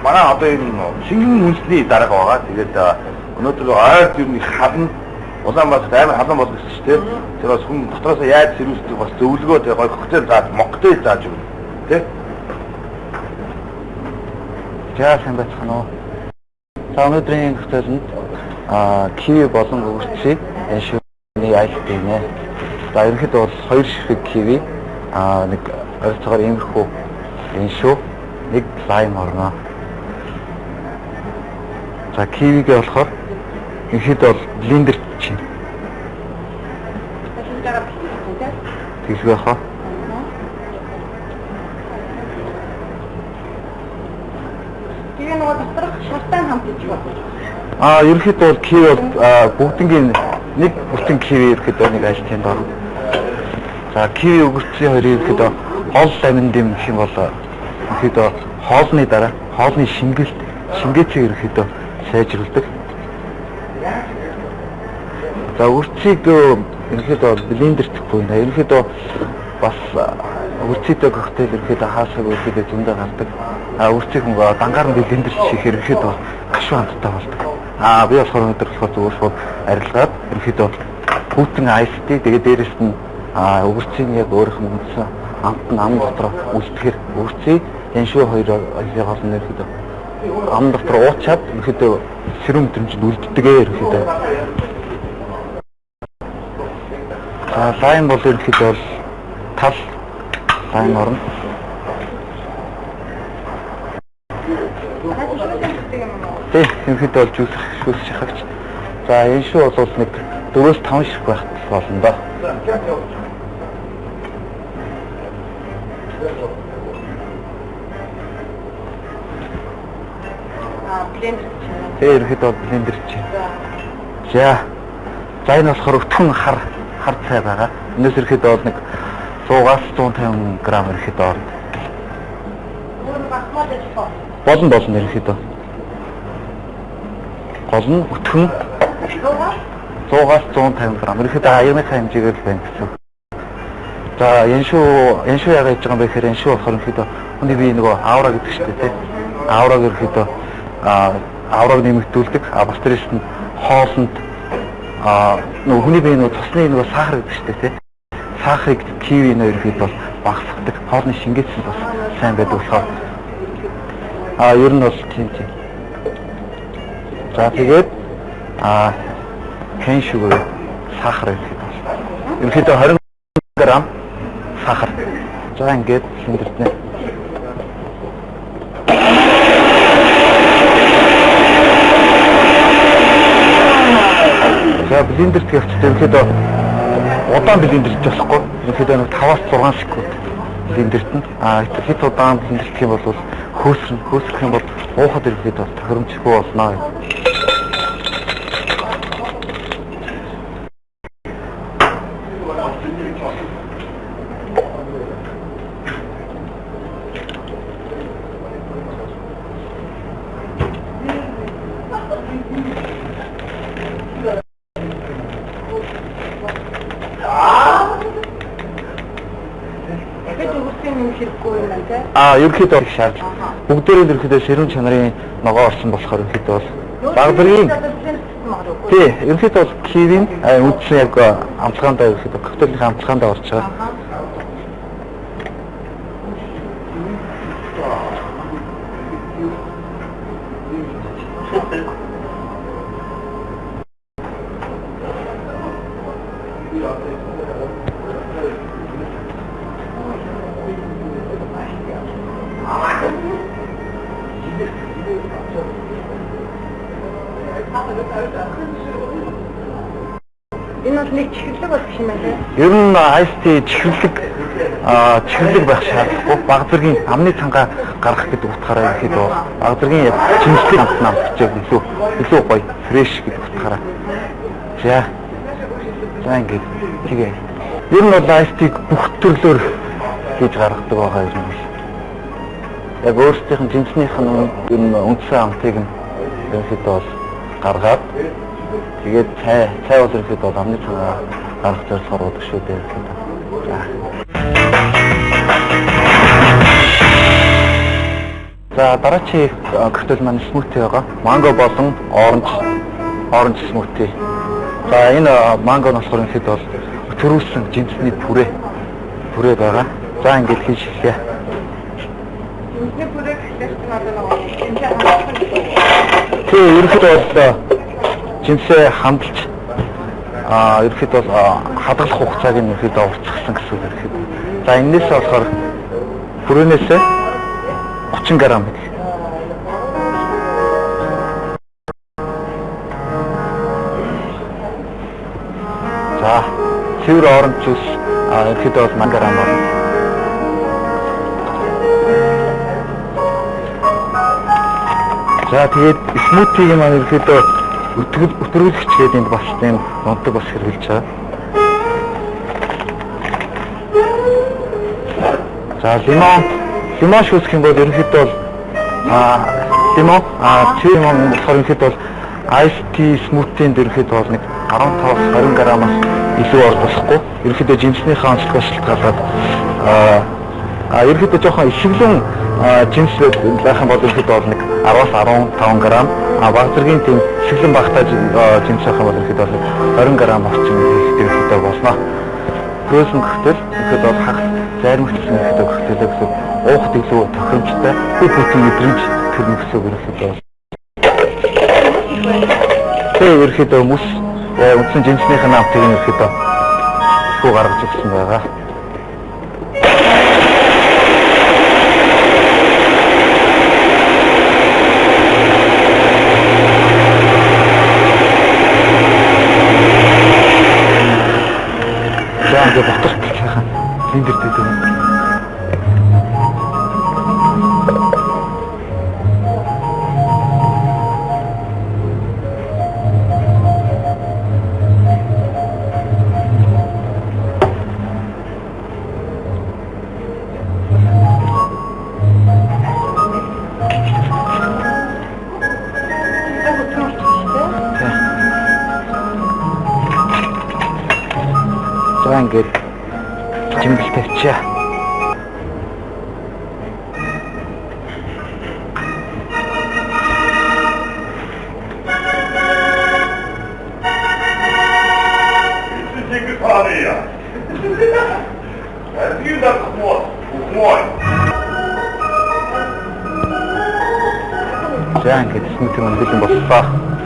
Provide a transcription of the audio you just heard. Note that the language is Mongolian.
манай одоо энэ шингэн үндэсний дарга байгаа. Тэгээд өнөөдөр ойрд юу нэг хадна Улаанбаатарт амар халуун болох гэсэн чинь тэр бас хүн дотроос яаж сэрүүлдэг бас зөвлөгөө тэг гой хөтөл зааж монготой зааж өгнө тий. За сайн байцгаана уу. За өнөөдрийн хөтөлөнд киви болон өвөрцгийг шүүний айлт гинэ. За ерөнхийдөө бол 2 ширхэг киви нэг ойролцоогоор иймэрхүү энэ шүү нэг лайм орно. За кивигээ болохоор ерөнхийдөө бол блендер чинь. Тэглэгээ хаа. Тэгээ нөгөө доторх шалтгаан хамт гэж байна. Ерөнхийдөө бол киви бүгднгийн нэг бүтэн киви ерөнхийдөө нэг айлтын дор. За киви өгөрцийн хоёрын ерөнхийдөө хоол аминд юм гэх юм бол ерөнхийдөө хоолны дараа хоолны шингээцийг ерөнхийдөө сайжруулдаг. За үрцгийг ерөнхийдөө блендертэхгүй нэ. Ерөнхийдөө бас үрцийдээ коктейл ерөнхийдөө хаасаг ерөнхийдөө зөндөө гардаг. Үрцгийг нөгөө дангаар нь блендерч хийхээр ерөнхийдөө гашуун хандтай болдог. Би болохоор өнөөдөр болохоор зүгээр шууд арилгаад ерөнхийдөө бүтэн айсти тэгээд дээрэс нь үрцгийн яг өөрийнх нь үндсэн ам дотор үлдэхээр үрцгийг энэ шүү хоёрыг хоолны ерөнхийдөө ам дотор уучаад ерөнхийдөө сэрүүн мэдрэмжид үлддэг ерөнхийдөө. Лайм бол ерөнхийдөө бол тал лайм орно. Тэг ерөнхийдөө бол шүүс шахагч. За энэ шүү бол нэг 4-5 ширхэг байх болно доо. Блендер. Ерөнхийдөө блендер чинь. За энэ болохоор өтгөн хар цай байгаа. Энэс ерөнхийдөө бол нэг 100-аас 150 г ерөнхийдөө орно. Болно ерөнхийдөө. Гол нь өтгөн 100-аас 150 г ерөнхийдөө аяны цай хэмжээгээр л байна гэсэн. За энэ шүү яагаад хийж байгаа юм бэ гэхээр энэ шүү болохоор ерөнхийдөө хүний бие нөгөө аура гэдэг шүү дээ тий. Аураг ерөнхийдөө авраг нэмэгдүүлдэг. Бас дээрээс нь хоолнд нөгөө хүний бие нөгөө цусны нөгөө сахар гэдэг шүү дээ тий. Сахарыг киви нэр ерөнхийдөө багасгадаг. Хоолны шингээц нь бас сайн байдаг болохоор ер нь бол тийм. За тэгээд хэн шүгөө сахар ерөнхийдөө 20 г сахар. За ингээд шингэртнэ. За блендерт гэвчтэй ерөнхийдөө удаан блендерт болохгүй. Ерөнхийдөө нэг 5-аас 6 секунд блендерт нь хэд удаан блендерт гэх юм бол хөөсрөх юм бол уухад ерөнхийдөө тохиромжгүй болно. Ерөнхийдөө шаардлага. Бүгдээрээ ерөнхийдөө ширүүн чанарын ногоо орсон болохоор ерөнхийдөө бол багдрын тий ерөнхийдөө бол кивийн үндсэн яг амтлагаандаа ерөнхийдөө коктейлийн амтлагаандаа орж байгаа. Энэ бол нэг чихэрлэг болох юм байна. Ер нь айсти чихэрлэг байх шаардлагагүй. Бага зэргийн амны цангаа гаргах гэдэг утгаараа ерөнхийдөө бага зэргийн яг жимстэй амтнаа авчиж илүү гоё, фреш гэдэг утгаараа. За ингээд тэгээ. Ер нь бол айстиг бүх төрлөөр хийж гаргадаг байгаа юм байна. Яг өөрсдийнх нь жимснийх нь үндсэн амтыг нь ерөнхийдөө бол гаргаад тэгээд цай бол ерөнхийдөө амны цангаа гаргах зорилгоор удаг шүү дээ. За. За дараачийн коктейл маань смути байгаа. Манго болон оранж смути. За энэ манго нь болохоор ихэд бол төрүүлсэн жимсний пүрээ байгаа. За ингэж хийж эхлэе. Жимсний пүрээ гэхлээр чинь тий, ерөнхийдөө бол жимсээ хандалж ерөнхийдөө бол хадгалах хугацааг нь ерөнхийдөө уртсгсан гэсэн үг ерөнхийдөө. За энэс болохоор пүрээнээс 30 г. За цэвэр оранж жуус ерөнхийдөө бол 1 г байна. За тэгээд смутиг маань ерөнхийдөө өтрүүлэгч гэдэг энд бас тийм онцлог бас хэрэгжилж байгаа. За лимон шүүсэх юм бол ерөнхийдөө лимон лимон болохоор ерөнхийдөө бол ice tea smoothie-нд ерөнхийдөө бол нэг 15-20 г-аас илүү орлуулахгүй. Ерөнхийдөө жимснийхээ онцлогоос шалтгаалаад ерөнхийдөө жоохон ишиглэн жимсүүд байх юм бол ерөнхийдөө бол нэг 10-15 г. Баг зэргийн тийм ишиглэн багтаа жимс байх юм бол ерөнхийдөө 20 г орчим ерөнхийдөө болно. Төрүүлсэн коктейл ерөнхийдөө бол хагас заримтлсан ерөнхийдөө коктейл гэсэн уухд илүү тохиромжтой бүх бүтэн мэдрэмж төрнө гэсэн үг ерөнхийдөө. Тэгээ ерөнхийдөө хүмүүс үндсэн жимснийхээ намтыг ерөнхийдөө хүү гаргаж өгсөн байгаа. За ботор гэхээ линдер дэдэг. За ингээд жимбэл тавьчаа. За ингээд смутиг өндөрлөн боллоо.